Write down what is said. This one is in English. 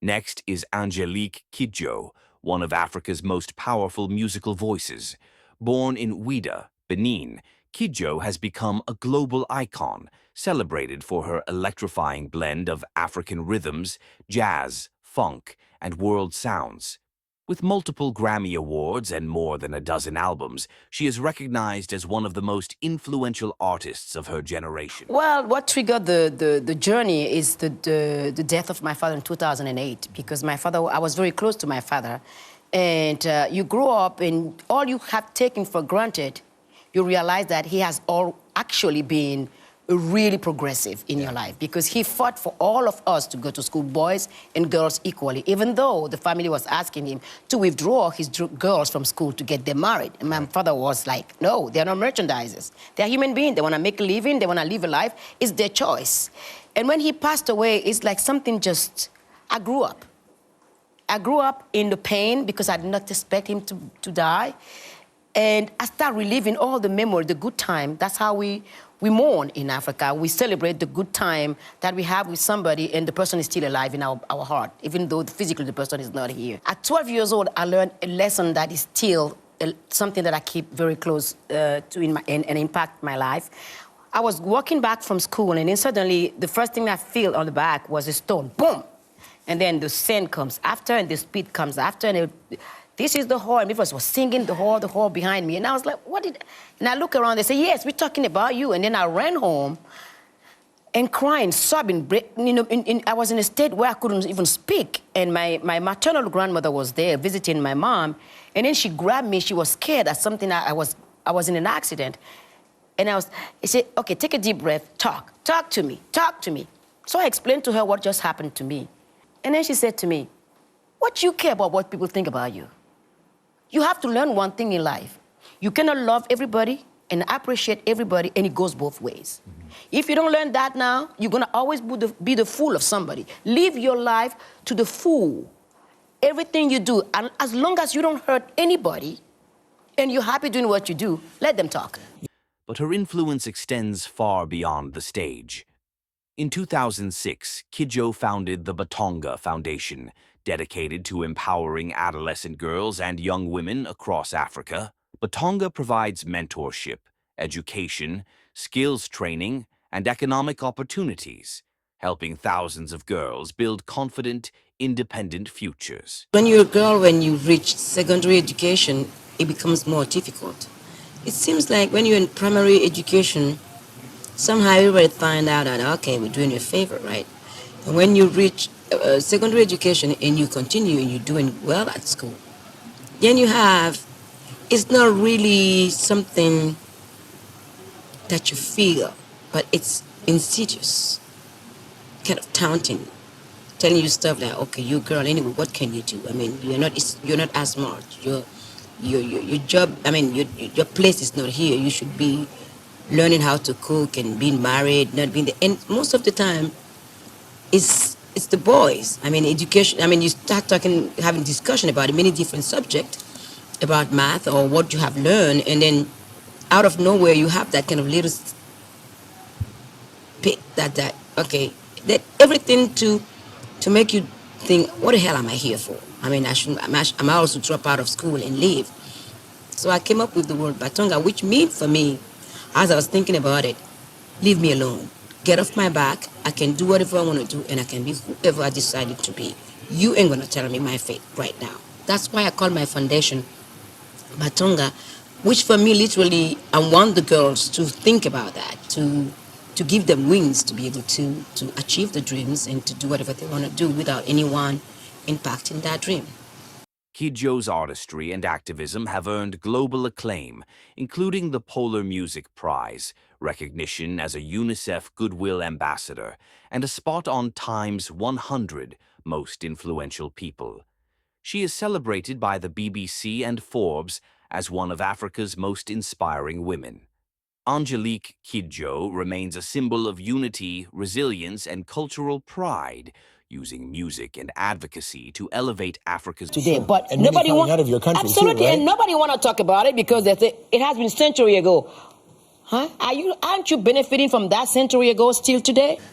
Next is Angélique Kidjo, one of Africa's most powerful musical voices. Born in Ouida, Benin, Kidjo has become a global icon, celebrated for her electrifying blend of African rhythms, jazz, funk, and world sounds. With multiple Grammy Awards and more than a dozen albums, she is recognized as one of the most influential artists of her generation. Well, what triggered the journey is the death of my father in 2008, because my father, I was very close to my father. And you grow up and all you have taken for granted, you realize that he has actually been really progressive in your life, because he fought for all of us to go to school, boys and girls equally, even though the family was asking him to withdraw his girls from school to get them married. And my father was like, no, they're not merchandisers. They're human beings. They want to make a living. They want to live a life. It's their choice. And when he passed away, it's like something just, I grew up. I grew up in the pain because I did not expect him to die. And I start reliving all the memory, the good time. That's how we mourn in Africa. We celebrate the good time that we have with somebody and the person is still alive in our heart, even though physically the person is not here. At 12 years old, I learned a lesson that is still something that I keep very close to and impact my life. I was walking back from school and then suddenly the first thing I feel on the back was a stone, boom! And then the sand comes after and the speed comes after and this is the hall, and people was singing the hall behind me. And I was like, what did... And I look around, they say, yes, we're talking about you. And then I ran home and crying, sobbing. You know, I was in a state where I couldn't even speak. And my maternal grandmother was there visiting my mom. And then she grabbed me. She was scared that something, I was in an accident. And I said, okay, take a deep breath, talk to me. So I explained to her what just happened to me. And then she said to me, what do you care about what people think about you? You have to learn one thing in life. You cannot love everybody and appreciate everybody, and it goes both ways. If you don't learn that now, you're gonna always be the fool of somebody. Live your life to the full. Everything you do, and as long as you don't hurt anybody, and you're happy doing what you do, let them talk. But her influence extends far beyond the stage. In 2006, Kidjo founded the Batonga Foundation, dedicated to empowering adolescent girls and young women across Africa. Batonga provides mentorship, education, skills training, and economic opportunities, helping thousands of girls build confident, independent futures. When you're a girl, when you reach secondary education, it becomes more difficult. It seems like when you're in primary education, somehow everybody find out that, okay, we're doing you a favor, right? And when you reach secondary education and you continue and you're doing well at school, then it's not really something that you feel, but it's insidious, kind of taunting, telling you stuff like, okay, you girl, anyway, what can you do? I mean, you're not as smart. Your job, I mean, your place is not here. You should be learning how to cook and being married, not being and most of the time, it's the boys. I mean, education, I mean, you start having discussion about many different subjects, about math or what you have learned, and then out of nowhere, you have that kind of little pick that everything to make you think, what the hell am I here for? I mean, I'm also drop out of school and leave. So I came up with the word Batonga, which means for me, as I was thinking about it, leave me alone. Get off my back. I can do whatever I want to do, and I can be whoever I decided to be. You ain't going to tell me my fate right now. That's why I call my foundation Batonga, which for me, literally, I want the girls to think about that, to give them wings to be able to achieve the dreams and to do whatever they want to do without anyone impacting that dream. Kidjo's artistry and activism have earned global acclaim, including the Polar Music Prize, recognition as a UNICEF Goodwill Ambassador, and a spot on Time's 100 Most Influential People. She is celebrated by the BBC and Forbes as one of Africa's most inspiring women. Angélique Kidjo remains a symbol of unity, resilience, and cultural pride, using music and advocacy to elevate Africa's today. But and nobody wants out of your country absolutely, too, right? And nobody want to talk about it because it has been century ago. Huh? Aren't you benefiting from that century ago still today?